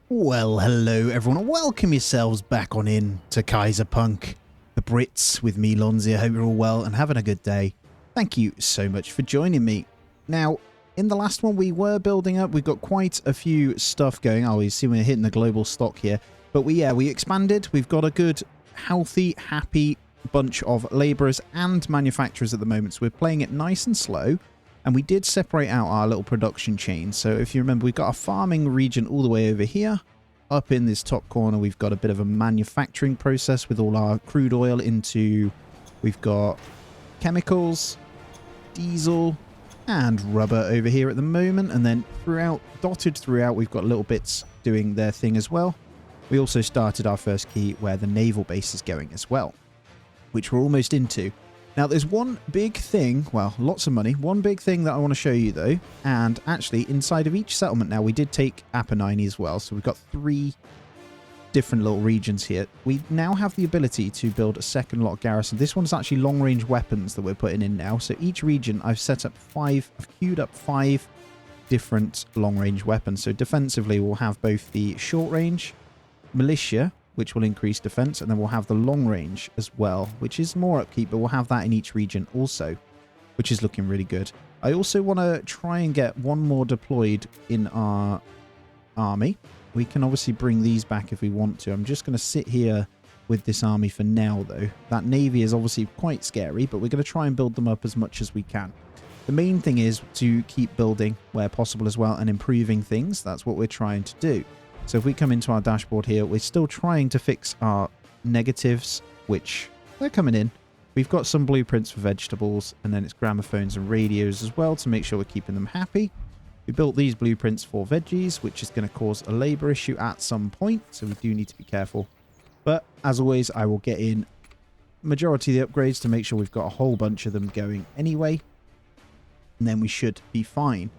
Well, hello everyone, and welcome yourselves back on in to Kaiserpunk, the Brits, with me, Lonzi. I hope you're all well and having a good day. Thank you so much for joining me. Now, in the last one we were building up, we've got quite a few stuff going. Oh, you see we're hitting the global stock here. But we expanded. We've got a good, healthy, happy bunch of labourers and manufacturers at the moment, so we're playing it nice and slow. And we did separate out our little production chain. So if you remember, we've got a farming region all the way over here. Up in this top corner, we've got a bit of a manufacturing process with all our crude oil into... We've got chemicals, diesel, and rubber over here at the moment. And then dotted throughout, we've got little bits doing their thing as well. We also started our first key where the naval base is going as well, which we're almost into. Now, there's one big thing, well, lots of money. One big thing that I want to show you, though. And actually, inside of each settlement now, we did take Apennine as well. So we've got 3 different little regions here. We now have the ability to build a second lot of garrison. This one's actually long-range weapons that we're putting in now. So each region, I've queued up 5 different long-range weapons. So defensively, we'll have both the short-range, militia, which will increase defense, and then we'll have the long range as well, which is more upkeep, but we'll have that in each region also, which is looking really good. I also want to try and get one more deployed in our army. We can obviously bring these back if we want to. I'm just going to sit here with this army for now, though. That navy is obviously quite scary, but we're going to try and build them up as much as we can. The main thing is to keep building where possible as well and improving things. That's what we're trying to do. So if we come into our dashboard here, we're still trying to fix our negatives, which they're coming in. We've got some blueprints for vegetables, and then it's gramophones and radios as well to make sure we're keeping them happy. We built these blueprints for veggies, which is going to cause a labour issue at some point, so we do need to be careful. But as always, I will get in majority of the upgrades to make sure we've got a whole bunch of them going anyway, and then we should be fine.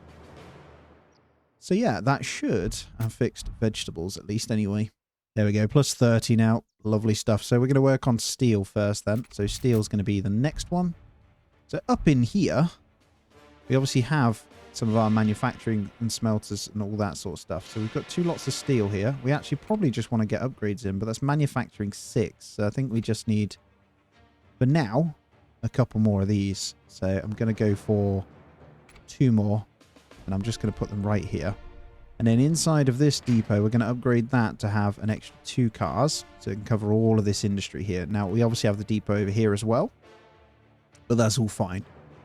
So yeah, that should have fixed vegetables at least anyway. There we go, plus 30 now. Lovely stuff. So we're going to work on steel first then. So steel's going to be the next one. So up in here, we obviously have some of our manufacturing and smelters and all that sort of stuff. So we've got 2 lots of steel here. We actually probably just want to get upgrades in, but that's manufacturing 6. So I think we just need, for now, a couple more of these. So I'm going to go for 2 more. And I'm just going to put them right here. And then inside of this depot, we're going to upgrade that to have an extra 2 cars. So it can cover all of this industry here. Now, we obviously have the depot over here as well. But that's all fine.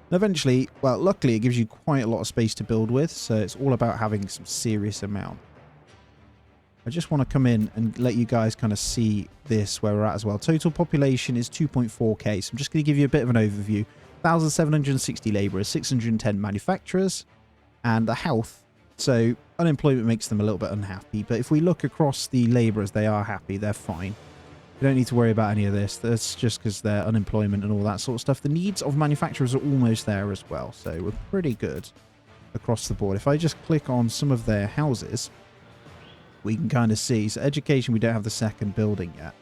And eventually, well, luckily, it gives you quite a lot of space to build with. So it's all about having some serious amount. I just want to come in and let you guys kind of see this, where we're at as well. Total population is 2.4k. So I'm just going to give you a bit of an overview. 1,760 labourers, 610 manufacturers. And the health, so unemployment makes them a little bit unhappy, but if we look across the labourers, they are happy, they're fine. We don't need to worry about any of this. That's just because they're unemployment and all that sort of stuff. The needs of manufacturers are almost there as well, so we're pretty good across the board. If I just click on some of their houses, we can kind of see. So education, we don't have the second building yet.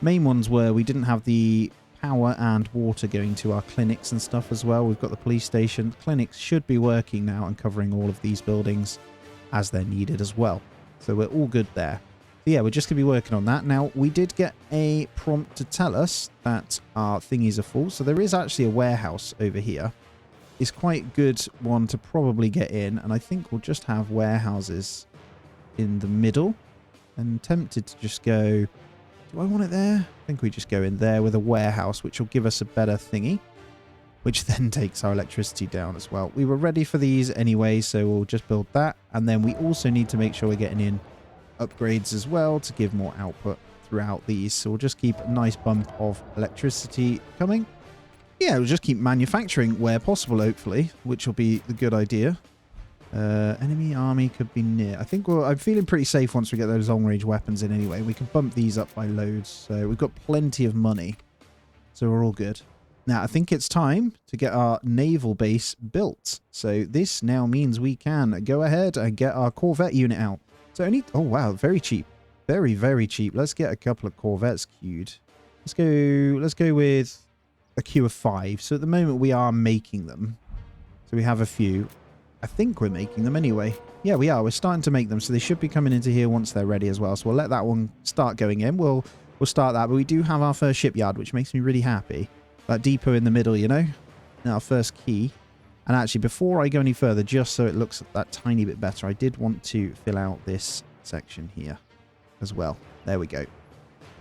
Main ones were we didn't have the power and water going to our clinics and stuff as well. We've got the police station. Clinics should be working now and covering all of these buildings as they're needed as well. So we're all good there. So yeah, we're just going to be working on that. Now, we did get a prompt to tell us that our thingies are full. So there is actually a warehouse over here. It's quite a good one to probably get in. And I think we'll just have warehouses in the middle. And tempted to just go... Do I want it there? I think we just go in there with a warehouse, which will give us a better thingy, which then takes our electricity down as well. We were ready for these anyway, so we'll just build that. And then we also need to make sure we're getting in upgrades as well to give more output throughout these. So we'll just keep a nice bump of electricity coming. Yeah, we'll just keep manufacturing where possible, hopefully, which will be the good idea. Enemy army could be near. I think I'm feeling pretty safe once we get those long-range weapons in anyway. We can bump these up by loads. So we've got plenty of money. So we're all good. Now, I think it's time to get our naval base built. So this now means we can go ahead and get our Corvette unit out. So only... Oh, wow. Very cheap. Very, very cheap. Let's get a couple of Corvettes queued. Let's go with a queue of 5. So at the moment, we are making them. So we have a few. I think we're making them anyway. Yeah, we are. We're starting to make them, so they should be coming into here once they're ready as well. So we'll let that one start going in. We'll start that, but we do have our first shipyard, which makes me really happy. That depot in the middle, you know? Our first key. And actually, before I go any further, just so it looks that tiny bit better, I did want to fill out this section here as well. There we go.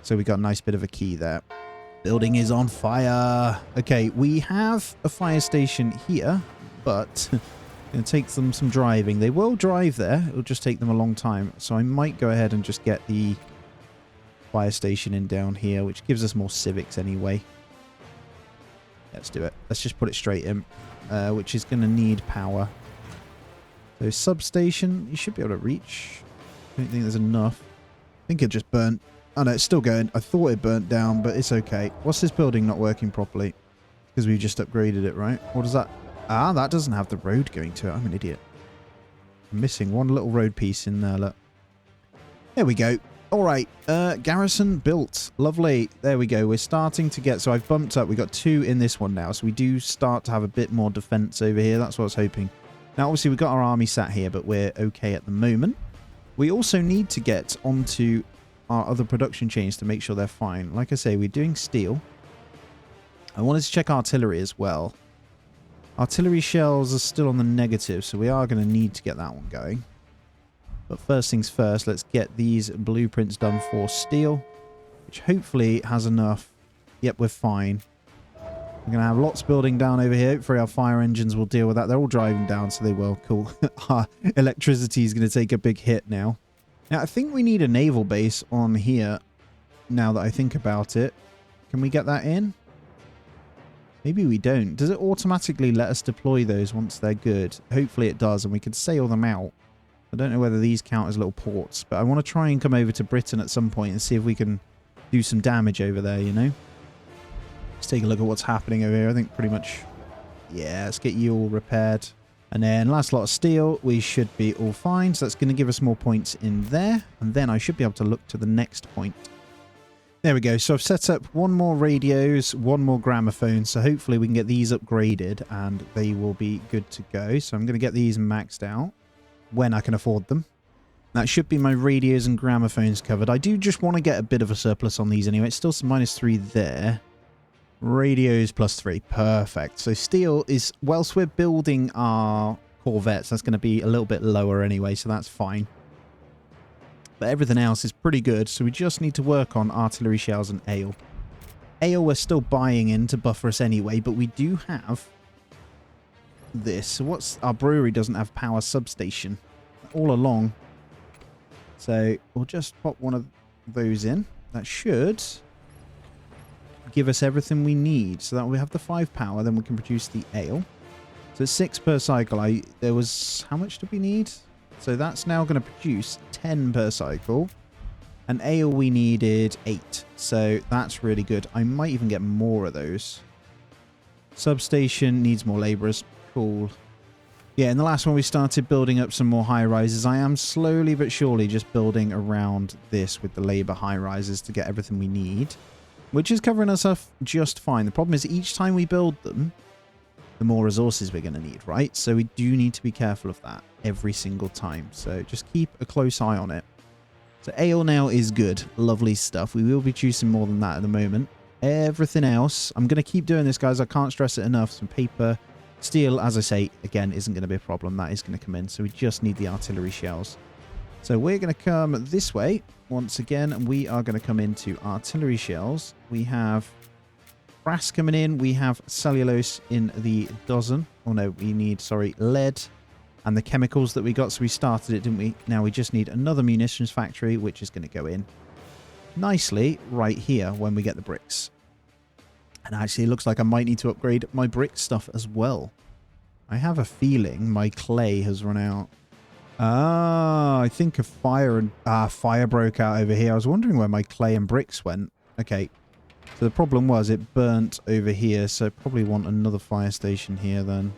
So we got a nice bit of a key there. Building is on fire. Okay, we have a fire station here, but going to take them some driving. They will drive there. It'll just take them a long time. So I might go ahead and just get the fire station in down here, which gives us more civics anyway. Let's do it. Let's just put it straight in, which is going to need power. So substation, you should be able to reach. I don't think there's enough. I think it just burnt. Oh no, it's still going. I thought it burnt down, but it's okay. What's this building not working properly? Because we've just upgraded it, right? What does that... Ah, that doesn't have the road going to it. I'm an idiot. I'm missing one little road piece in there, look. There we go. All right, garrison built. Lovely. There we go. We're starting to get... So I've bumped up. We've got 2 in this one now. So we do start to have a bit more defense over here. That's what I was hoping. Now, obviously, we've got our army sat here, but we're okay at the moment. We also need to get onto our other production chains to make sure they're fine. Like I say, we're doing steel. I wanted to check artillery as well. Artillery shells are still on the negative, so we are going to need to get that one going. But first things first, let's get these blueprints done for steel, which hopefully has enough. Yep, we're fine. We're going to have lots building down over here. Hopefully our fire engines will deal with that. They're all driving down, so they will. Cool. Our electricity is going to take a big hit now. Now, I think we need a naval base on here, now that I think about it. Can we get that in? Maybe we don't. Does it automatically let us deploy those once they're good? Hopefully it does, and we can sail them out. I don't know whether these count as little ports, but I want to try and come over to Britain at some point and see if we can do some damage over there, you know? Let's take a look at what's happening over here. I think pretty much... Yeah, let's get you all repaired. And then last lot of steel, we should be all fine. So that's going to give us more points in there. And then I should be able to look to the next point. There we go. So I've set up 1 more radios, 1 more gramophone. So hopefully we can get these upgraded and they will be good to go. So I'm going to get these maxed out when I can afford them. That should be my radios and gramophones covered. I do just want to get a bit of a surplus on these anyway. It's still some -3 there. Radios +3. Perfect. So steel is... Whilst we're building our corvettes, that's going to be a little bit lower anyway, so that's fine. But everything else is pretty good, so we just need to work on artillery shells and ale. Ale we're still buying in to buffer us anyway, but we do have this. So what's... Our brewery doesn't have power substation all along. So we'll just pop one of those in. That should... give us everything we need, so that we have the 5 power, then we can produce the ale. So it's 6 per cycle. There was... How much did we need? So that's now going to produce 10 per cycle. And ale we needed 8. So that's really good. I might even get more of those. Substation needs more labourers. Cool. Yeah, in the last one we started building up some more high-rises. I am slowly but surely just building around this with the labour high-rises to get everything we need. Which is covering us up just fine. The problem is each time we build them, the more resources we're going to need, right? So we do need to be careful of that every single time. So just keep a close eye on it. So ale now is good. Lovely stuff. We will be choosing more than that at the moment. Everything else, I'm going to keep doing this, guys. I can't stress it enough. Some paper, steel, as I say, again, isn't going to be a problem. That is going to come in. So we just need the artillery shells. So we're going to come this way. Once again, we are going to come into artillery shells. We have brass coming in. We have cellulose in the dozen. Oh no, we need, sorry, lead and the chemicals that we got. So we started it, didn't we? Now we just need another munitions factory, which is going to go in nicely right here when we get the bricks. And actually, it looks like I might need to upgrade my brick stuff as well. I have a feeling my clay has run out. Ah, I think a fire broke out over here. I was wondering where my clay and bricks went. Okay. So the problem was it burnt over here, so probably want another fire station here then.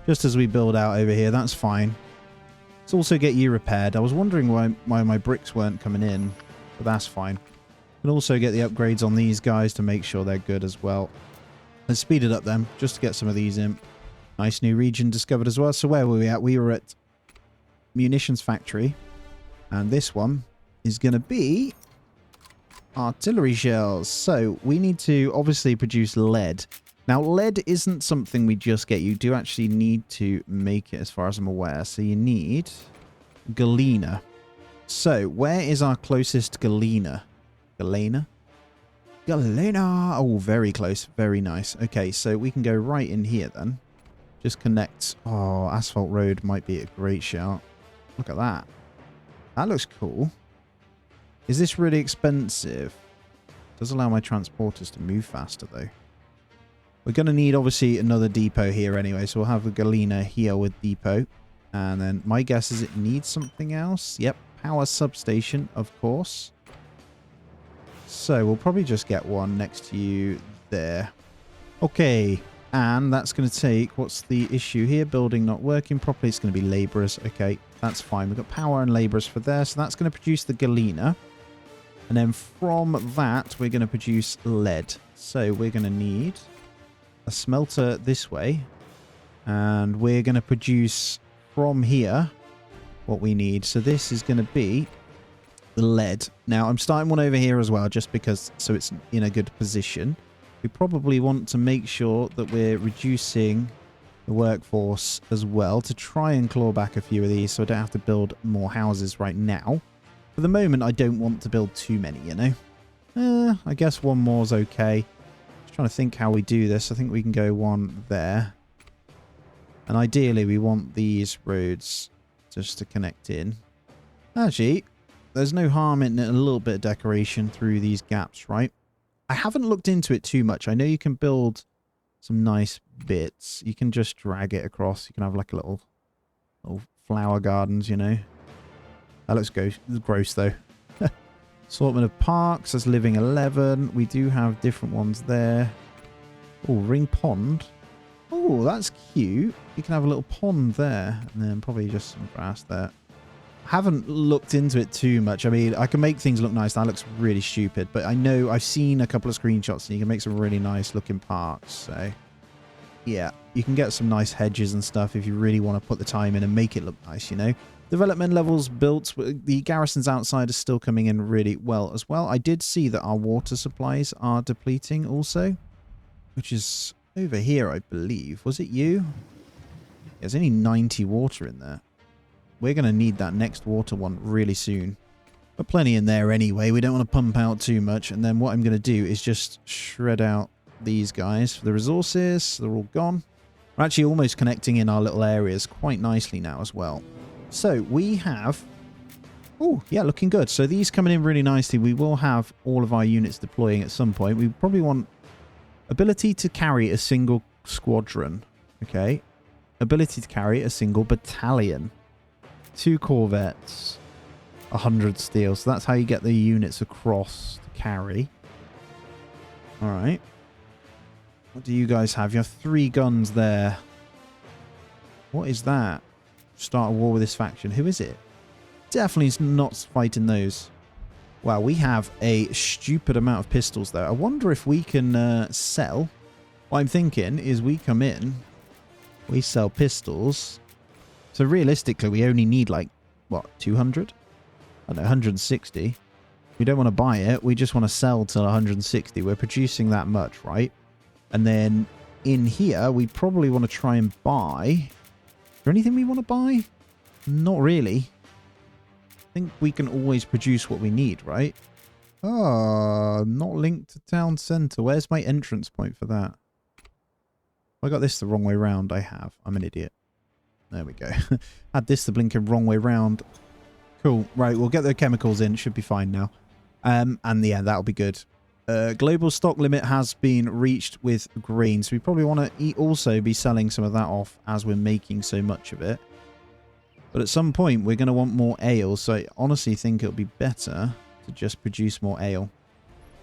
Just as we build out over here, that's fine. Let's also get you repaired. I was wondering why my bricks weren't coming in, but that's fine. Can also get the upgrades on these guys to make sure they're good as well. Let's speed it up then, just to get some of these in. Nice new region discovered as well. So where were we at? We were at munitions factory. And this one is going to be artillery shells. So we need to obviously produce lead. Now, lead isn't something we just get. You do actually need to make it, as far as I'm aware. So you need galena. So where is our closest galena? Galena? Galena! Oh, very close. Very nice. Okay, so we can go right in here then. Just connect. Oh, asphalt road might be a great shout. Look at that. That looks cool. Is this really expensive? Does allow my transporters to move faster though. We're going to need obviously another depot here anyway, so we'll have a galena here with depot. And then my guess is it needs something else. Yep, power substation, of course. So we'll probably just get one next to you there. Okay, and that's going to take, what's the issue here? Building not working properly. It's going to be labourers. Okay, that's fine. We've got power and labourers for there, so that's going to produce the galena. And then from that, we're going to produce lead. So we're going to need a smelter this way. And we're going to produce from here what we need. So this is going to be the lead. Now, I'm starting one over here as well, just because, so it's in a good position. We probably want to make sure that we're reducing the workforce as well to try and claw back a few of these so I don't have to build more houses right now. For the moment, I don't want to build too many, you know. I guess one more is okay. Just trying to think how we do this. I think we can go one there. And ideally, we want these roads just to connect in. Actually, there's no harm in a little bit of decoration through these gaps, right? I haven't looked into it too much. I know you can build some nice bits. You can just drag it across. You can have like a little flower gardens, you know. That looks gross though. Assortment of parks. That's living 11. We do have different ones there. Oh, ring pond. Oh, that's cute. You can have a little pond there. And then probably just some grass there. Haven't looked into it too much. I mean, I can make things look nice. That looks really stupid. But I know I've seen a couple of screenshots and you can make some really nice looking parks. So, yeah, you can get some nice hedges and stuff if you really want to put the time in and make it look nice, you know. Development levels built. The garrisons outside are still coming in really well as well. I did see that our water supplies are depleting also, which is over here, I believe. Was it you? There's only 90 water in there. We're going to need that next water one really soon. But plenty in there anyway. We don't want to pump out too much. And then what I'm going to do is just shred out these guys for the resources. They're all gone. We're actually almost connecting in our little areas quite nicely now as well. So we have... Oh, yeah, looking good. So these coming in really nicely. We will have all of our units deploying at some point. We probably want ability to carry a single squadron. Okay. Ability to carry a single battalion. 2 corvettes. 100 steel. So that's how you get the units across to carry. Alright. What do you guys have? You have 3 guns there. What is that? Start a war with this faction. Who is it? Definitely not fighting those. Wow, we have a stupid amount of pistols though. I wonder if we can sell. What I'm thinking is we come in, we sell pistols. So realistically, we only need like, what, 200? I don't know, 160. We don't want to buy it. We just want to sell till 160. We're producing that much, right? And then in here, we probably want to try and buy... Is there anything we want to buy? Not really. I think we can always produce what we need, right? Oh, not linked to town centre. Where's my entrance point for that? I got this the wrong way round. I have. I'm an idiot. There we go. Had this the blinking wrong way round. Cool. Right, we'll get the chemicals in. Should be fine now. And yeah, that'll be good. Global stock limit has been reached with grain. So we probably want to also be selling some of that off as we're making so much of it. But at some point, we're going to want more ale. So I honestly think it'll be better to just produce more ale.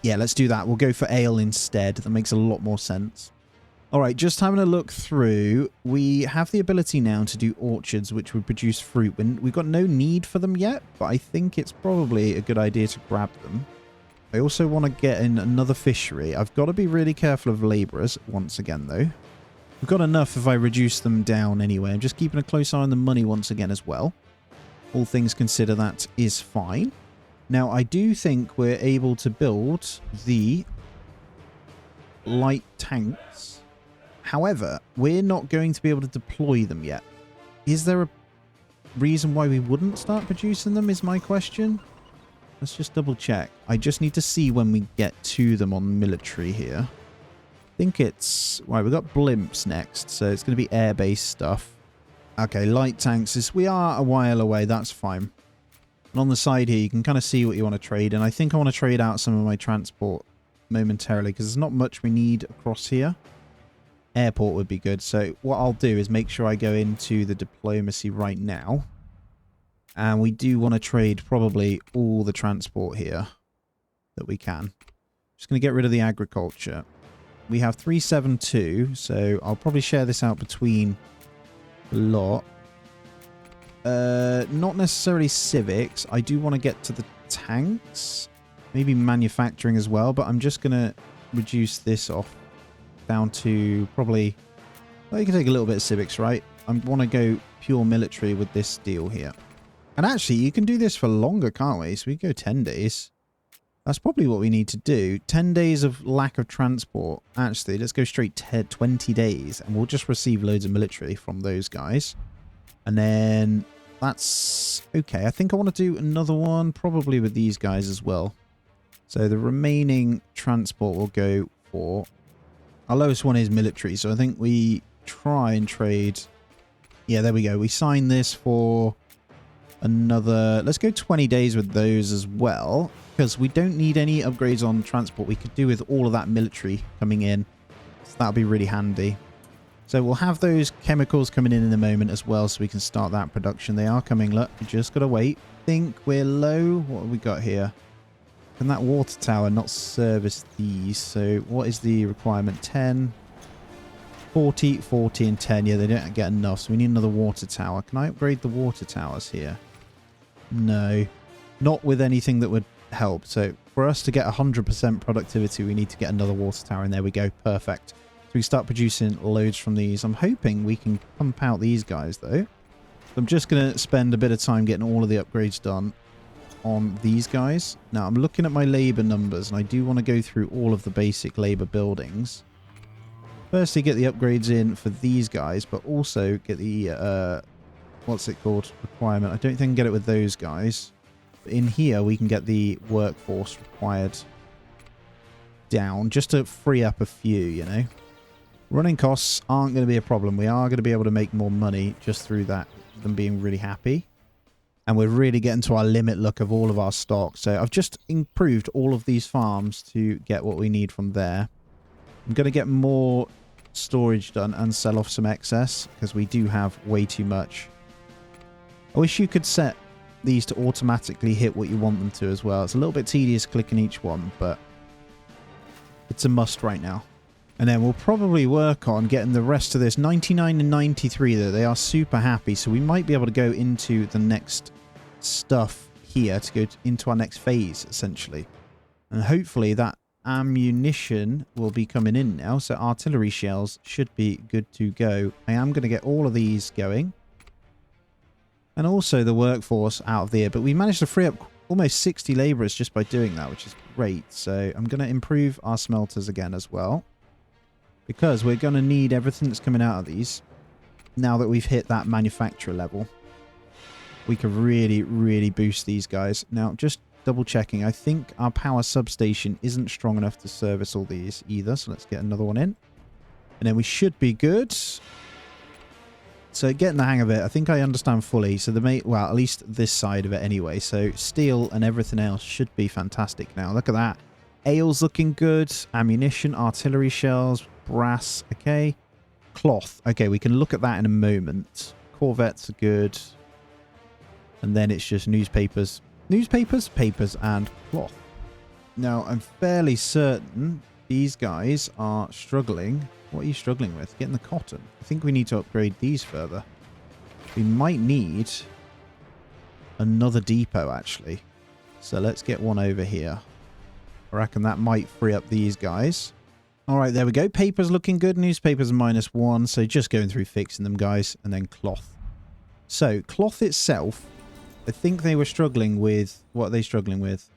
Yeah, let's do that. We'll go for ale instead. That makes a lot more sense. All right, just having a look through. We have the ability now to do orchards, which would produce fruit. We've got no need for them yet, but I think it's probably a good idea to grab them. I also want to get in another fishery. I've got to be really careful of labourers once again, though. We've got enough if I reduce them down anyway. I'm just keeping a close eye on the money once again as well. All things considered, that is fine. Now, I do think we're able to build the light tanks. However, we're not going to be able to deploy them yet. Is there a reason why we wouldn't start producing them is my question. Let's just double check. I just need to see when we get to them on military here. I think it's... Right, we've got blimps next, so it's going to be air-based stuff. Okay, light tanks. We are a while away, that's fine. And on the side here, you can kind of see what you want to trade. And I think I want to trade out some of my transport momentarily, because there's not much we need across here. Airport would be good. So what I'll do is make sure I go into the diplomacy right now. And we do want to trade probably all the transport here that we can. Just going to get rid of the agriculture. We have 372, so I'll probably share this out between a lot. Not necessarily civics. I do want to get to the tanks. Maybe manufacturing as well, but I'm just going to reduce this off down to probably... Well, you can take a little bit of civics, right? I want to go pure military with this deal here. And actually, you can do this for longer, can't we? So we go 10 days. That's probably what we need to do. 10 days of lack of transport. Actually, let's go straight to 20 days. And we'll just receive loads of military from those guys. And then that's okay. I think I want to do another one, probably with these guys as well. So the remaining transport will go for... Our lowest one is military. So I think we try and trade... Yeah, there we go. We sign this for... another, let's go 20 days with those as well, because we don't need any upgrades on transport. We could do with all of that military coming in, so that'll be really handy. So we'll have those chemicals coming in a moment as well, so we can start that production. They are coming. Look, we just gotta wait. Think we're low. What have we got here? Can that water tower not service these? So what is the requirement? 10, 40, 40 and 10. Yeah, they don't get enough, so we need another water tower. Can I upgrade the water towers here? No, not with anything that would help. So for us to get 100% productivity, we need to get another water tower, and there we go. Perfect. So we start producing loads from these. I'm hoping we can pump out these guys though. I'm just going to spend a bit of time getting all of the upgrades done on these guys. Now I'm looking at my labor numbers, and I do want to go through all of the basic labor buildings. Firstly, get the upgrades in for these guys, but also get the what's it called? Requirement. I don't think I can get it with those guys. But in here, we can get the workforce required down just to free up a few, you know. Running costs aren't going to be a problem. We are going to be able to make more money just through that, them being really happy. And we're really getting to our limit look of all of our stock. So I've just improved all of these farms to get what we need from there. I'm going to get more storage done and sell off some excess, because we do have way too much. I wish you could set these to automatically hit what you want them to as well. It's a little bit tedious clicking each one, but it's a must right now. And then we'll probably work on getting the rest of this. 99 and 93 though, they are super happy, so we might be able to go into the next stuff here to go into our next phase essentially. And hopefully that ammunition will be coming in now, so artillery shells should be good to go. I am going to get all of these going, and also the workforce out of there, but we managed to free up almost 60 laborers just by doing that, which is great. So I'm going to improve our smelters again as well, because we're going to need everything that's coming out of these. Now that we've hit that manufacturer level, we can really boost these guys. Now just double checking, I think our power substation isn't strong enough to service all these either, so let's get another one in, and then we should be good. So getting the hang of it, I think I understand fully. So well, at least this side of it anyway. So steel and everything else should be fantastic now. Look at that. Ale's looking good. Ammunition, artillery shells, brass. Okay. Cloth. Okay, we can look at that in a moment. Corvettes are good. And then it's just newspapers. Newspapers, papers, and cloth. Now, I'm fairly certain these guys are struggling. What are you struggling with? Getting the cotton. I think we need to upgrade these further. We might need another depot, actually. So let's get one over here. I reckon that might free up these guys. All right, there we go. Paper's looking good. Newspapers -1. So just going through fixing them, guys. And then cloth. So cloth itself, I think they were struggling with... What are they struggling with?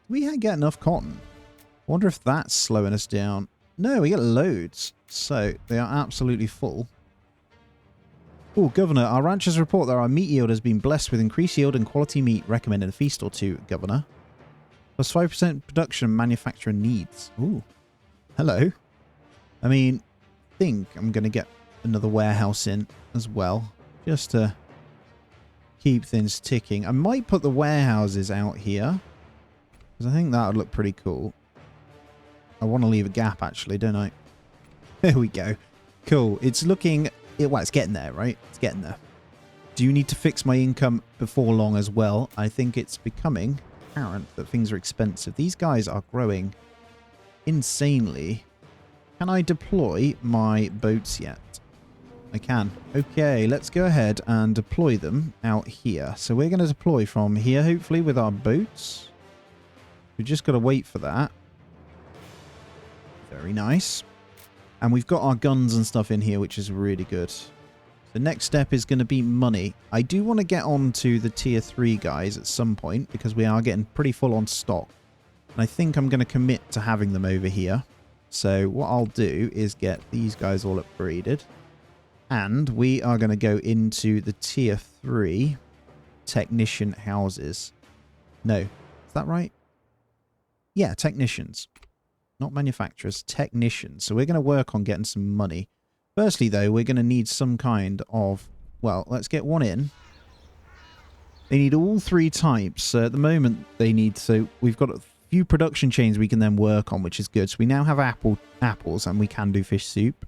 We had get enough cotton. I wonder if that's slowing us down. No, we get loads. So they are absolutely full. Oh, Governor, our ranchers report that our meat yield has been blessed with increased yield and quality meat. Recommended a feast or two, Governor. Plus 5% production manufacturer needs. Ooh. Hello. I mean, I think I'm going to get another warehouse in as well. Just to keep things ticking. I might put the warehouses out here. Because I think that would look pretty cool. I want to leave a gap, actually, don't I? There we go. Cool. It's looking... Well, it's getting there, right? It's getting there. Do you need to fix my income before long as well? I think it's becoming apparent that things are expensive. These guys are growing insanely. Can I deploy my boats yet? I can. Okay, let's go ahead and deploy them out here. So we're going to deploy from here, hopefully, with our boats. We've just got to wait for that. Very nice. And we've got our guns and stuff in here, which is really good. The next step is going to be money. I do want to get on to the tier 3 guys at some point, because we are getting pretty full on stock. And I think I'm going to commit to having them over here. So what I'll do is get these guys all upgraded. And we are going to go into the tier 3 technician houses. No, is that right? Yeah, technicians. Not manufacturers, technicians. So we're going to work on getting some money. Firstly, though, we're going to need some kind of... Well, let's get one in. They need all 3 types. So at the moment, they need... So we've got a few production chains we can then work on, which is good. So we now have apples, and we can do fish soup.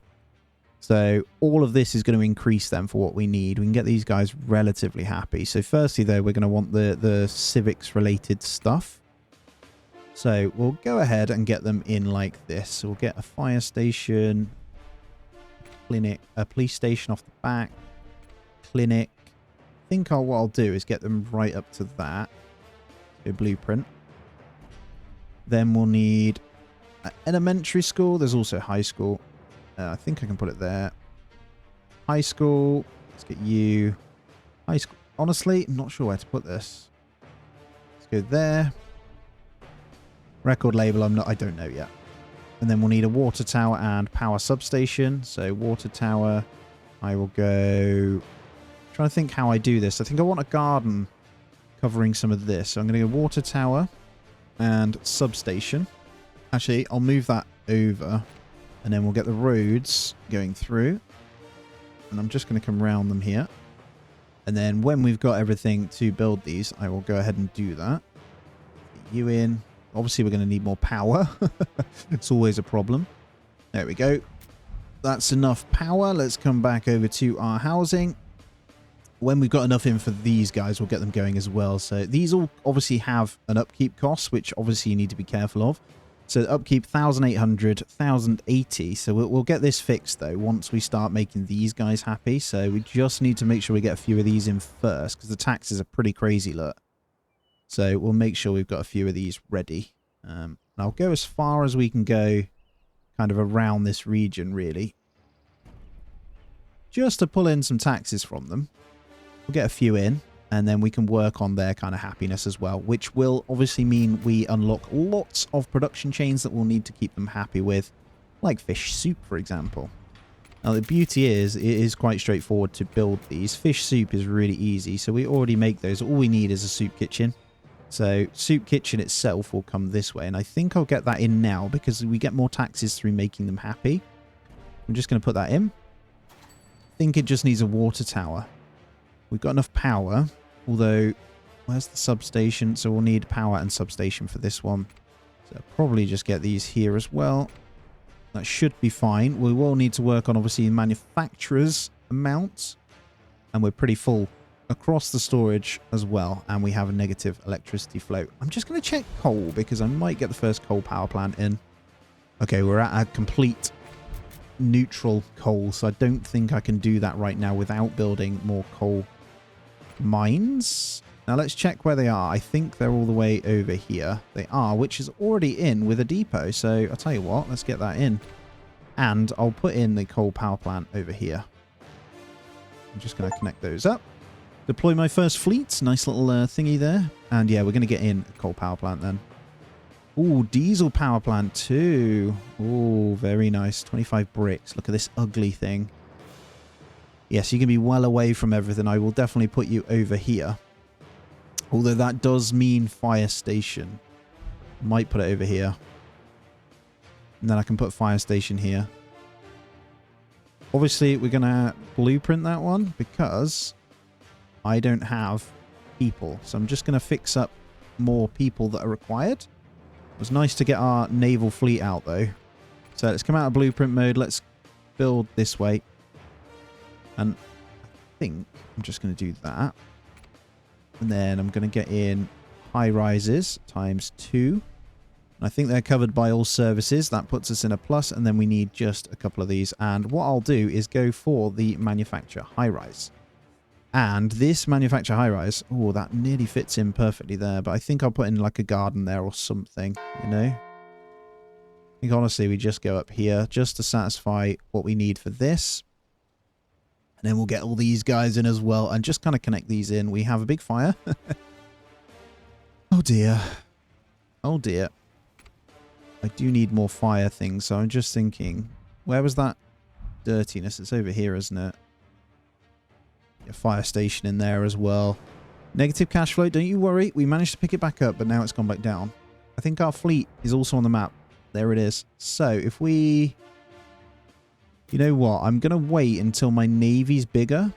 So all of this is going to increase them for what we need. We can get these guys relatively happy. So firstly, though, we're going to want the civics-related stuff. So we'll go ahead and get them in like this. So we'll get a fire station, clinic, a police station off the back, clinic. I think what I'll do is get them right up to that. So blueprint. Then we'll need an elementary school. There's also high school. I think I can put it there. High school. Let's get you. High school. Honestly, I'm not sure where to put this. Let's go there. Record label, I don't know yet. And then we'll need a water tower and power substation. So water tower, I will go... trying to think how I do this. I think I want a garden covering some of this. So I'm going to go water tower and substation. Actually, I'll move that over. And then we'll get the roads going through. And I'm just going to come round them here. And then when we've got everything to build these, I will go ahead and do that. Get you in. Obviously, we're going to need more power. It's always a problem. There we go. That's enough power. Let's come back over to our housing. When we've got enough in for these guys, we'll get them going as well. So these all obviously have an upkeep cost, which obviously you need to be careful of. So upkeep 1,800, 1,080. So we'll get this fixed, though, once we start making these guys happy. So we just need to make sure we get a few of these in first, because the taxes are pretty crazy, look. So we'll make sure we've got a few of these ready. And I'll go as far as we can go kind of around this region, really. Just to pull in some taxes from them. We'll get a few in, and then we can work on their kind of happiness as well, which will obviously mean we unlock lots of production chains that we'll need to keep them happy with, like fish soup, for example. Now, the beauty is, it is quite straightforward to build these. Fish soup is really easy, so we already make those. All we need is a soup kitchen. So soup kitchen itself will come this way, and I think I'll get that in now because we get more taxes through making them happy. I'm just going to put that in. I think it just needs a water tower. We've got enough power, although where's the substation? So we'll need power and substation for this one. So I'll probably just get these here as well. That should be fine. We will need to work on obviously manufacturer's amounts, and we're pretty full across the storage as well, and we have a negative electricity flow. I'm just going to check coal because I might get the first coal power plant in. Okay, we're at a complete neutral coal, so I don't think I can do that right now without building more coal mines. Now let's check where they are. I think they're all the way over here. They are, which is already in with a depot, so I'll tell you what, let's get that in. And I'll put in the coal power plant over here. I'm just going to connect those up. Deploy my first fleet. Nice little thingy there. And yeah, we're going to get in a coal power plant then. Ooh, diesel power plant too. Ooh, very nice. 25 bricks. Look at this ugly thing. Yes, you can be well away from everything. I will definitely put you over here. Although that does mean fire station. Might put it over here. And then I can put fire station here. Obviously, we're going to blueprint that one because I don't have people. So I'm just going to fix up more people that are required. It was nice to get our naval fleet out, though. So let's come out of blueprint mode. Let's build this way. And I think I'm just going to do that. And then I'm going to get in high rises times 2. And I think they're covered by all services. That puts us in a plus. And then we need just a couple of these. And what I'll do is go for the manufacture high rise. And this manufacture high rise, oh, that nearly fits in perfectly there. But I think I'll put in like a garden there or something, you know. I think honestly we just go up here just to satisfy what we need for this. And then we'll get all these guys in as well and just kind of connect these in. We have a big fire. Oh dear. Oh dear. I do need more fire things, so I'm just thinking, where was that dirtiness? It's over here, isn't it? A fire station in there as well. Negative cash flow, don't you worry. We managed to pick it back up, but now it's gone back down. I think our fleet is also on the map. There it is. So if we... You know what? I'm going to wait until my navy's bigger.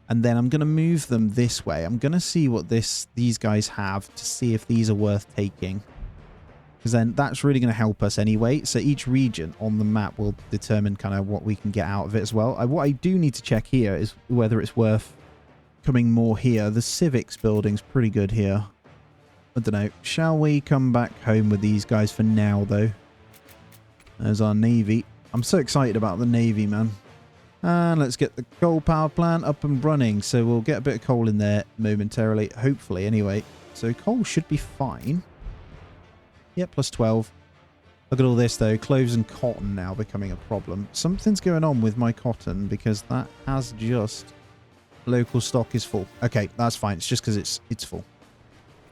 And then I'm going to move them this way. I'm going to see what these guys have to see if these are worth taking. Because then that's really going to help us anyway. So each region on the map will determine kind of what we can get out of it as well. What I do need to check here is whether it's worth coming more here. The civics building's pretty good here. I don't know. Shall we come back home with these guys for now, though? There's our navy. I'm so excited about the navy, man. And let's get the coal power plant up and running. So we'll get a bit of coal in there momentarily. Hopefully, anyway. So coal should be fine. Yep, plus 12. Look at all this, though. Cloves and cotton now becoming a problem. Something's going on with my cotton because that has just... Local stock is full. Okay, that's fine. It's just because it's full.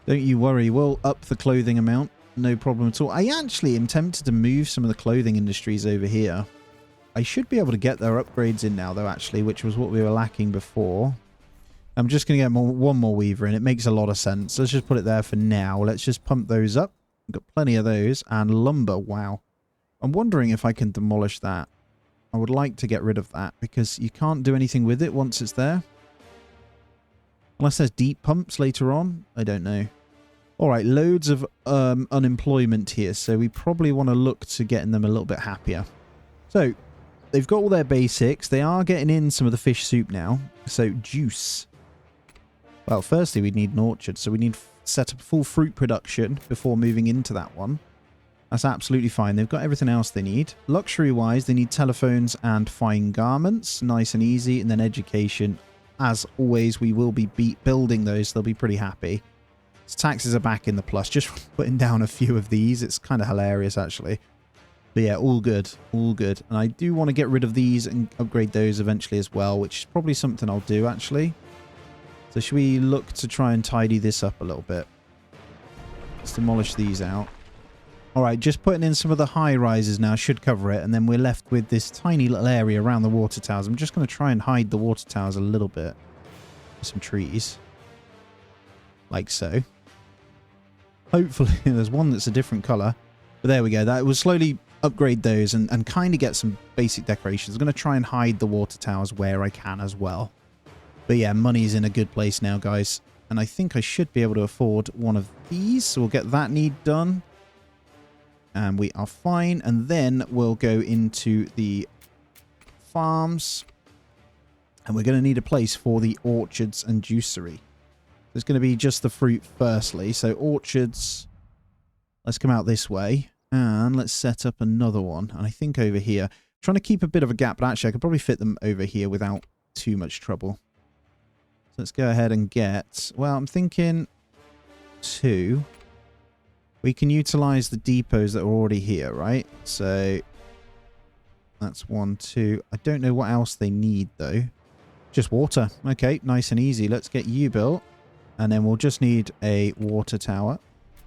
Don't you worry. We'll up the clothing amount. No problem at all. I actually am tempted to move some of the clothing industries over here. I should be able to get their upgrades in now, though, actually, which was what we were lacking before. I'm just going to get one more weaver in. It makes a lot of sense. Let's just put it there for now. Let's just pump those up. We've got plenty of those. And lumber, wow. I'm wondering if I can demolish that. I would like to get rid of that because you can't do anything with it once it's there. Unless there's deep pumps later on. I don't know. Alright, loads of unemployment here. So we probably want to look to getting them a little bit happier. So, they've got all their basics. They are getting in some of the fish soup now. So, juice. Well, firstly, we need an orchard. So we need to set up full fruit production before moving into that one. That's absolutely fine. They've got everything else they need. Luxury-wise, they need telephones and fine garments. Nice and easy. And then education. As always, we will be building those. They'll be pretty happy. So taxes are back in the plus. Just putting down a few of these. It's kind of hilarious, actually. But yeah, all good. All good. And I do want to get rid of these and upgrade those eventually as well, which is probably something I'll do, actually. So should we look to try and tidy this up a little bit? Let's demolish these out. Alright, just putting in some of the high rises now should cover it. And then we're left with this tiny little area around the water towers. I'm just going to try and hide the water towers a little bit. With some trees. Like so. Hopefully, there's one that's a different colour. But there we go. That will slowly upgrade those and kind of get some basic decorations. I'm going to try and hide the water towers where I can as well. But yeah, money's in a good place now, guys. And I think I should be able to afford one of these. So we'll get that need done. And we are fine. And then we'll go into the farms. And we're going to need a place for the orchards and juicery. There's going to be just the fruit firstly. So orchards, let's come out this way. And let's set up another one. And I think over here, trying to keep a bit of a gap. But actually, I could probably fit them over here without too much trouble. So let's go ahead and get... Well, I'm thinking 2. We can utilize the depots that are already here, right? So That's 1, 2. I don't know what else they need, though. Just water. Okay, nice and easy. Let's get you built. And then we'll just need a water tower,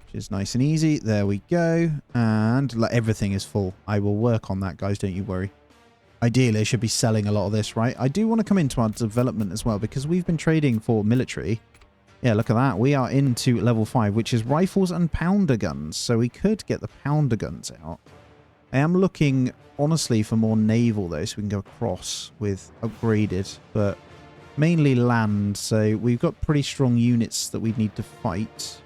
which is nice and easy. There we go. And everything is full. I will work on that, guys. Don't you worry. Ideally, I should be selling a lot of this, right? I do want to come into our development as well, because we've been trading for military. Yeah, look at that. We are into level 5, which is rifles and pounder guns. So we could get the pounder guns out. I am looking, honestly, for more naval, though, so we can go across with upgraded, but mainly land. So we've got pretty strong units that we need to fight.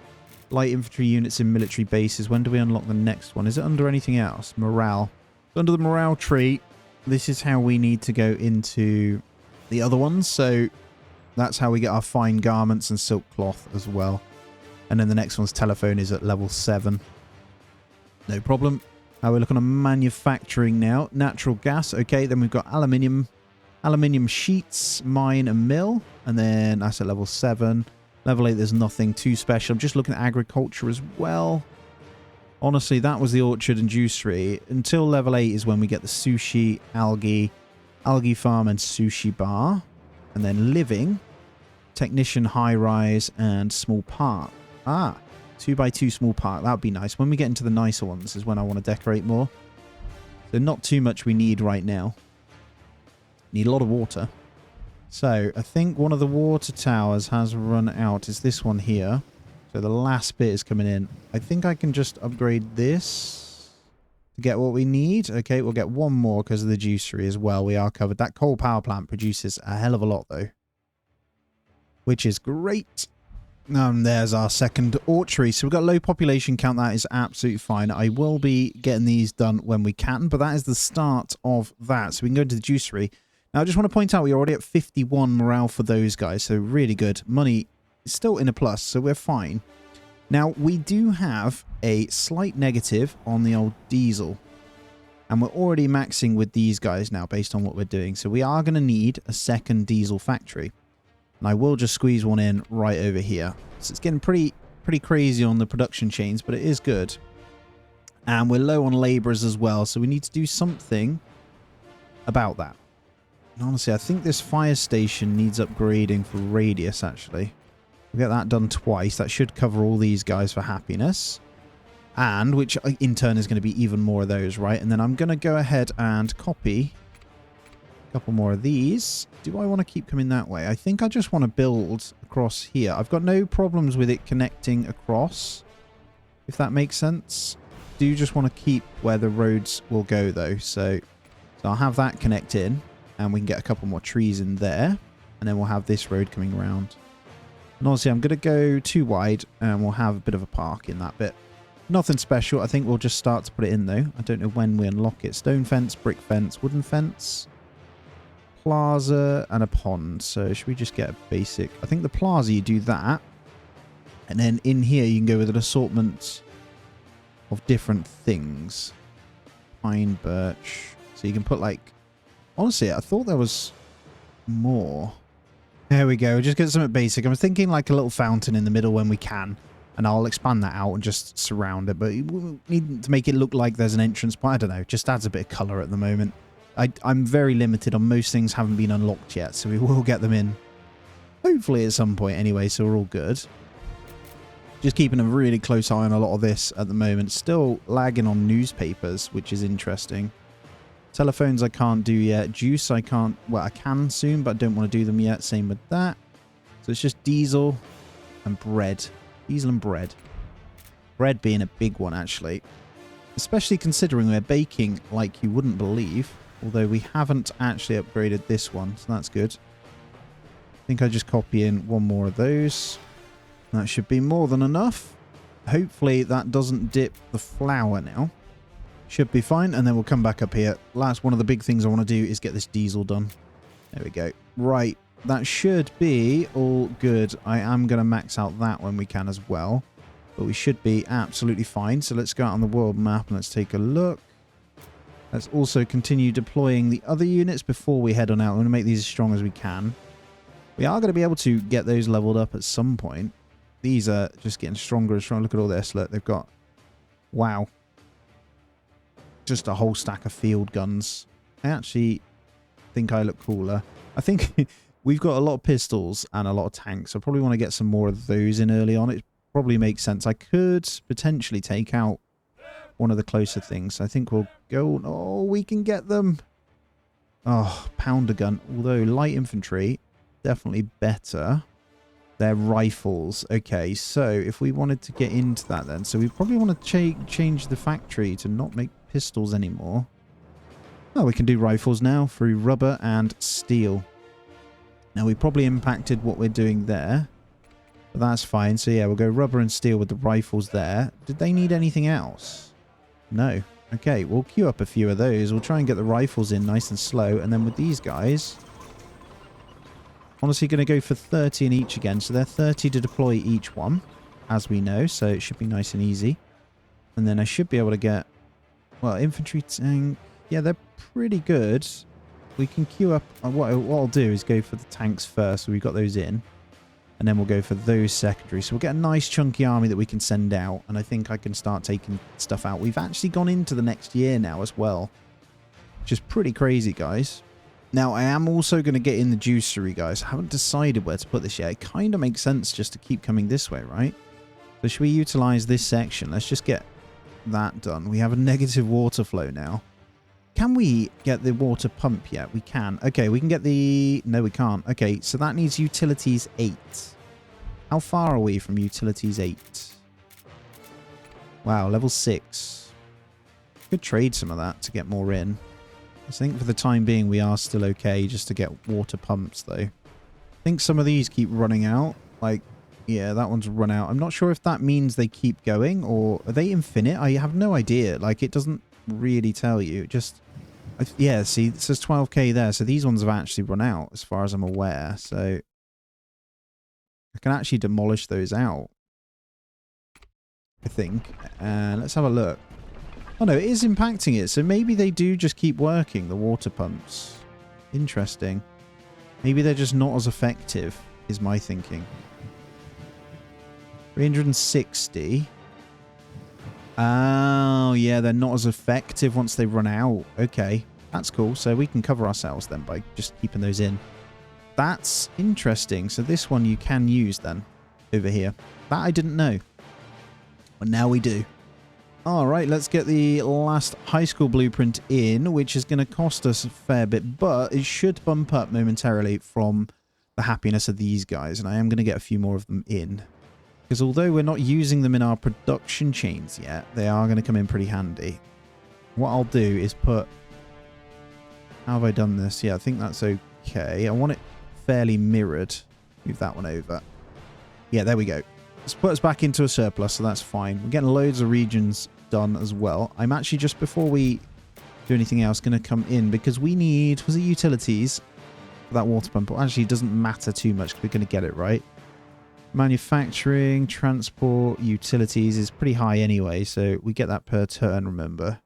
Light infantry units in military bases. When do we unlock the next one? Is it under anything else? Morale. Under the morale tree, this is how we need to go into the other ones. So that's how we get our fine garments and silk cloth as well. And then the next one's telephone is at level 7. No problem. We're looking at manufacturing now. Natural gas. Okay, then we've got aluminium. Aluminium sheets, mine and mill. And then that's at level 7. Level 8, there's nothing too special. I'm just looking at agriculture as well. Honestly, that was the orchard and juicery. Until level 8 is when we get the sushi, algae farm and sushi bar. And then living, technician high-rise and small park. 2x2 small park. That would be nice. When we get into the nicer ones is when I want to decorate more. So not too much we need right now. Need a lot of water. So I think one of the water towers has run out. Is this one here. So the last bit is coming in. I think I can just upgrade this to get what we need. Okay, we'll get one more because of the juicery as well. We are covered. That coal power plant produces a hell of a lot though, which is great. There's our second orchard. So we've got low population count. That is absolutely fine. I will be getting these done when we can, but that is the start of that. So we can go into the juicery. Now, I just want to point out we're already at 51 morale for those guys. So really good. Money is still in a plus, so we're fine. Now, we do have a slight negative on the old diesel. And we're already maxing with these guys now based on what we're doing. So we are going to need a second diesel factory. And I will just squeeze one in right over here. So it's getting pretty crazy on the production chains, but it is good. And we're low on laborers as well, so we need to do something about that. And honestly, I think this fire station needs upgrading for radius, actually. We'll get that done twice. That should cover all these guys for happiness. And which in turn is going to be even more of those, right? And then I'm going to go ahead and copy a couple more of these. Do I want to keep coming that way? I think I just want to build across here. I've got no problems with it connecting across, if that makes sense. Do you just want to keep where the roads will go, though? So I'll have that connect in, and we can get a couple more trees in there, and then we'll have this road coming around. And honestly, I'm going to go too wide, and we'll have a bit of a park in that bit. Nothing special. I think we'll just start to put it in, though. I don't know when we unlock it. Stone fence, brick fence, wooden fence, plaza, and a pond. So should we just get a basic? I think the plaza, you do that. And then in here, you can go with an assortment of different things. Pine, birch. So you can put like... Honestly, I thought there was more. There we go. Just get something basic. I was thinking like a little fountain in the middle when we can. And I'll expand that out and just surround it. But we need to make it look like there's an entrance. But I don't know. Just adds a bit of colour at the moment. I'm very limited on most things haven't been unlocked yet. So we will get them in. Hopefully at some point anyway. So we're all good. Just keeping a really close eye on a lot of this at the moment. Still lagging on newspapers, which is interesting. Telephones I can't do yet. Juice I can't... Well, I can soon, but I don't want to do them yet. Same with that. So it's just diesel and bread. Diesel and bread. Bread being a big one, actually. Especially considering we're baking like you wouldn't believe. Although we haven't actually upgraded this one, so that's good. I think I just copy in one more of those. That should be more than enough. Hopefully that doesn't dip the flour now. Should be fine, and then we'll come back up here. Last one of the big things I want to do is get this diesel done. There we go. Right, that should be all good. I am going to max out that when we can as well. But we should be absolutely fine. So let's go out on the world map and let's take a look. Let's also continue deploying the other units before we head on out. I'm going to make these as strong as we can. We are going to be able to get those leveled up at some point. These are just getting stronger and stronger. Look at all this. Look, they've got... Wow. Just a whole stack of field guns. I actually think I look cooler. I think we've got a lot of pistols and a lot of tanks. I probably want to get some more of those in early on. It probably makes sense. I could potentially take out one of the closer things. I think we'll go... Oh, we can get them. Oh, pounder gun. Although light infantry, definitely better. They're rifles. Okay, so if we wanted to get into that then. So we probably want to change the factory to not make pistols anymore. Oh, we can do rifles now through rubber and steel. Now, we probably impacted what we're doing there. But that's fine. So yeah, we'll go rubber and steel with the rifles there. Did they need anything else? No. Okay, we'll queue up a few of those. We'll try and get the rifles in nice and slow. And then with these guys... Honestly, going to go for 30 in each again. So they're 30 to deploy each one, as we know. So it should be nice and easy. And then I should be able to get... Well, infantry tank... Yeah, they're pretty good. We can queue up... What I'll do is go for the tanks first. So we've got those in. And then we'll go for those secondary. So we'll get a nice chunky army that we can send out. And I think I can start taking stuff out. We've actually gone into the next year now as well. Which is pretty crazy, guys. Now, I am also going to get in the juicery, guys. I haven't decided where to put this yet. It kind of makes sense just to keep coming this way, right? So should we utilize this section? Let's just get that done. We have a negative water flow now. Can we get the water pump yet? We can. Okay, we can get the... No, we can't. Okay, so that needs utilities 8. How far are we from utilities 8? Wow, level 6. Could trade some of that to get more in. I think for the time being we are still okay just to get water pumps though. I think some of these keep running out. Like, yeah, that one's run out. I'm not sure if that means they keep going or are they infinite? I have no idea. Like, it doesn't really tell you. It just... Yeah, see, it says 12k there. So these ones have actually run out as far as I'm aware. So I can actually demolish those out, I think. And let's have a look. Oh no, it is impacting it. So maybe they do just keep working, the water pumps. Interesting. Maybe they're just not as effective, is my thinking. 360. Oh, yeah, they're not as effective once they run out. Okay, that's cool. So we can cover ourselves then by just keeping those in. That's interesting. So this one you can use then over here. That I didn't know. But now we do. All right, let's get the last high school blueprint in, which is going to cost us a fair bit, but it should bump up momentarily from the happiness of these guys, and I am going to get a few more of them in. Because although we're not using them in our production chains yet, they are going to come in pretty handy. What I'll do is put... How have I done this? Yeah, I think that's okay. I want it fairly mirrored. Move that one over. Yeah, there we go. Let's put us back into a surplus, so that's fine. We're getting loads of regions done as well. I'm actually, just before we do anything else, going to come in because we need... Was it utilities for that water pump? Well, actually, it doesn't matter too much because we're going to get it right. Manufacturing, transport, utilities is pretty high anyway, so we get that per turn, remember.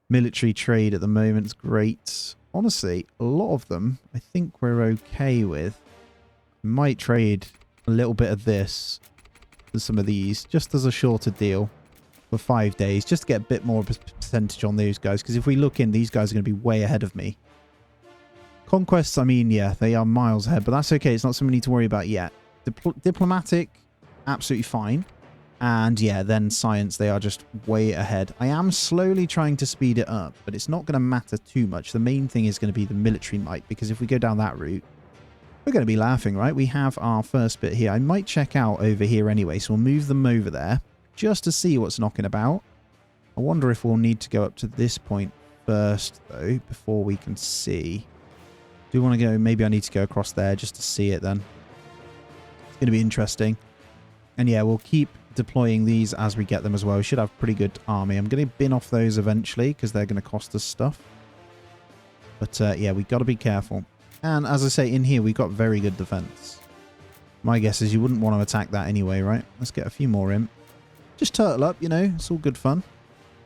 Military trade at the moment is great. Honestly, a lot of them I think we're okay with. Might trade a little bit of this for some of these, just as a shorter deal for 5 days, just to get a bit more of a percentage on those guys, because if we look in, these guys are going to be way ahead of me. Conquests, I mean, yeah, they are miles ahead, but that's okay. It's not something we need to worry about yet. Diplomatic, absolutely fine. And yeah, then science, they are just way ahead. I am slowly trying to speed it up, but it's not going to matter too much. The main thing is going to be the military might, because if we go down that route, we're going to be laughing, right? We have our first bit here. I might check out over here anyway, so we'll move them over there just to see what's knocking about. I wonder if we'll need to go up to this point first, though, before we can see. Do you want to go? Maybe I need to go across there just to see it then. It's going to be interesting. And yeah, we'll keep deploying these as we get them as well. We should have a pretty good army. I'm going to bin off those eventually because they're going to cost us stuff. But yeah, we've got to be careful. And as I say, in here, we've got very good defense. My guess is you wouldn't want to attack that anyway, right? Let's get a few more in. Just turtle up, you know, it's all good fun.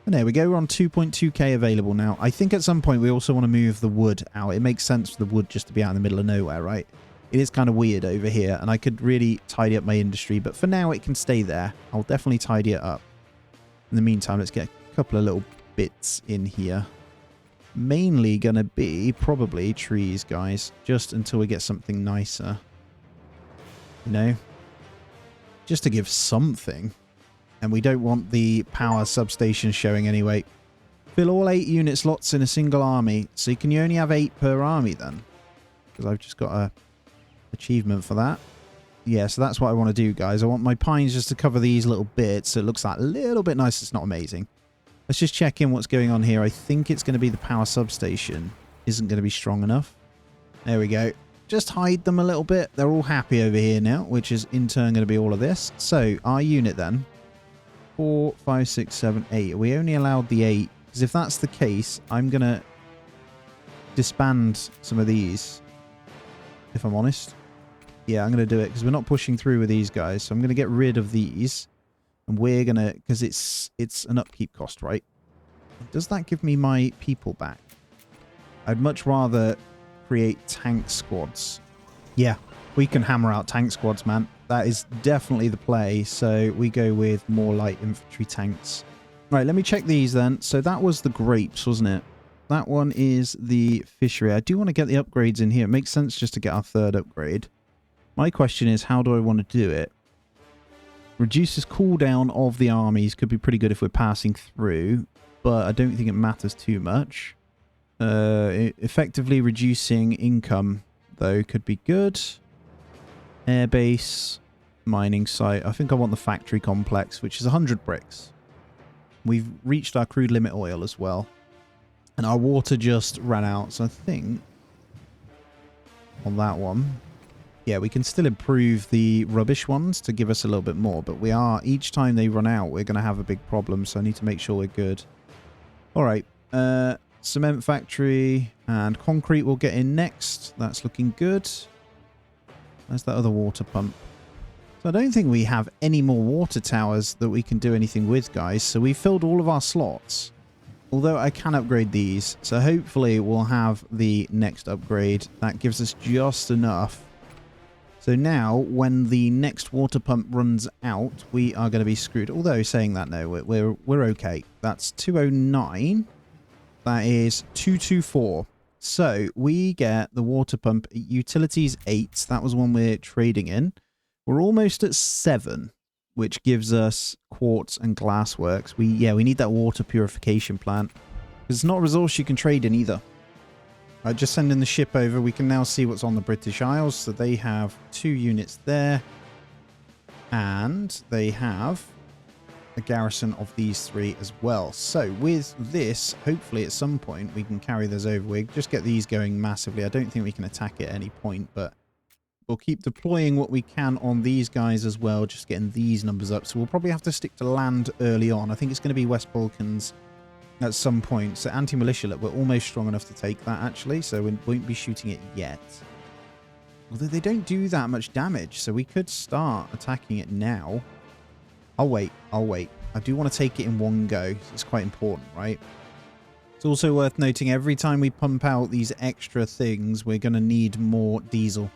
And there we go, we're on 2.2k available now. I think at some point we also want to move the wood out. It makes sense for the wood just to be out in the middle of nowhere, right? It is kind of weird over here, and I could really tidy up my industry, but for now it can stay there. I'll definitely tidy it up. In the meantime, let's get a couple of little bits in here. mainly going to be probably trees, guys, just until we get something nicer. You know? Just to give something. And we don't want the power substation showing anyway. Fill all 8 unit slots in a single army. So can you only have 8 per army then? Because I've just got a achievement for that. Yeah, so that's what I want to do, guys. I want my pines just to cover these little bits so it looks like a little bit nice. It's not amazing. Let's just check in what's going on here. I think it's going to be the power substation isn't going to be strong enough. There we go. Just hide them a little bit. They're all happy over here now, which is in turn going to be all of this. So our unit then. 4, 5, 6, 7, 8. We only allowed the 8. Because if that's the case, I'm going to disband some of these. If I'm honest. Yeah, I'm going to do it because we're not pushing through with these guys. So I'm going to get rid of these. And we're going to... Because it's an upkeep cost, right? Does that give me my people back? I'd much rather create tank squads. Yeah, we can hammer out tank squads, man. That is definitely the play. So we go with more light infantry tanks. Right, let me check these then. So that was the grapes, wasn't it? That one is the fishery. I do want to get the upgrades in here. It makes sense just to get our 3rd upgrade. My question is, how do I want to do it? Reduces cooldown of the armies. Could be pretty good if we're passing through, but I don't think it matters too much. Effectively reducing income, though, could be good. Airbase, mining site. I think I want the factory complex, which is 100 bricks. We've reached our crude limit oil as well. And our water just ran out, so I think on that one... Yeah, we can still improve the rubbish ones to give us a little bit more, but we are, each time they run out, we're going to have a big problem, so I need to make sure we're good. Alright, cement factory and concrete will get in next. That's looking good. There's that other water pump. So I don't think we have any more water towers that we can do anything with, guys, so we filled all of our slots. Although I can upgrade these, so hopefully we'll have the next upgrade. That gives us just enough. So now, when the next water pump runs out, we are going to be screwed. Although, saying that, no, we're okay. That's 209. That is 224. So, we get the water pump at Utilities 8. That was one we're trading in. We're almost at 7, which gives us quartz and glassworks. We need that water purification plant. It's not a resource you can trade in either. Just sending the ship over. We can now see what's on the British Isles. So they have 2 units there. And they have a garrison of these 3 as well. So with this, hopefully at some point we can carry those over. We just get these going massively. I don't think we can attack at any point, but we'll keep deploying what we can on these guys as well. Just getting these numbers up. So we'll probably have to stick to land early on. I think it's going to be West Balkans at some point. So anti-militia, look, we're almost strong enough to take that actually, so we won't be shooting it yet. Although they don't do that much damage, so we could start attacking it now. I'll wait. I do want to take it in one go. It's quite important, right? It's also worth noting every time we pump out these extra things, we're going to need more diesel.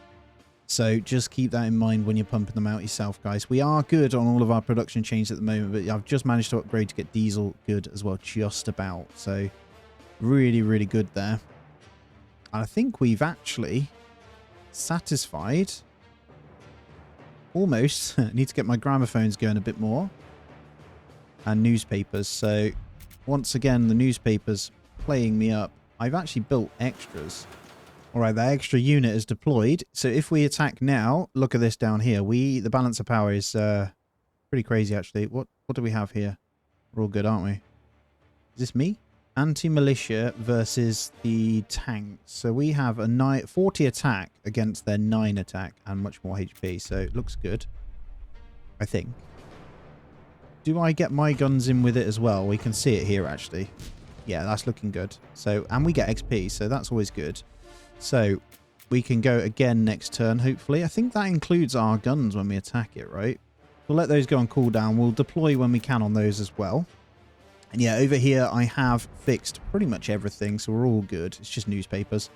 So just keep that in mind when you're pumping them out yourself, guys. We are good on all of our production chains at the moment, but I've just managed to upgrade to get diesel good as well, just about. So really, really good there. And I think we've actually satisfied almost. I need to get my gramophones going a bit more. And newspapers. So once again, the newspapers playing me up. I've actually built extras. Alright, that extra unit is deployed. So if we attack now, look at this down here. The balance of power is pretty crazy actually. What do we have here? We're all good, aren't we? Is this me? Anti-militia versus the tanks. So we have a 40 attack against their 9 attack and much more HP. So it looks good, I think. Do I get my guns in with it as well? We can see it here actually. Yeah, that's looking good. So, and we get XP, so that's always good. So we can go again next turn, hopefully. I think that includes our guns when we attack it, right? We'll let those go on cooldown. We'll deploy when we can on those as well. And yeah, over here I have fixed pretty much everything, so we're all good. It's just newspapers.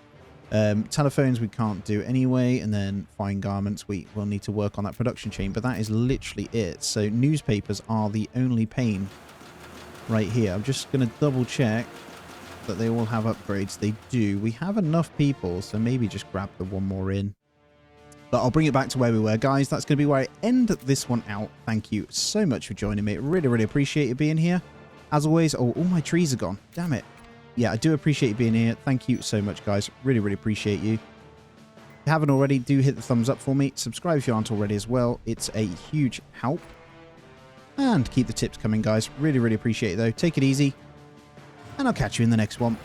Telephones we can't do anyway, and then fine garments we will need to work on that production chain, but that is literally it. So newspapers are the only pain right here. I'm just going to double check that they all have upgrades. They do. We have enough people, so maybe just grab the one more in. But I'll bring it back to where we were, guys. That's going to be where I end this one out. Thank you so much for joining me. Really, really appreciate you being here. As always, oh, all my trees are gone. Damn it. Yeah, I do appreciate you being here. Thank you so much, guys. Really, really appreciate you. If you haven't already, do hit the thumbs up for me. Subscribe if you aren't already as well. It's a huge help. And keep the tips coming, guys. Really, really appreciate it, though. Take it easy. And I'll catch you in the next one.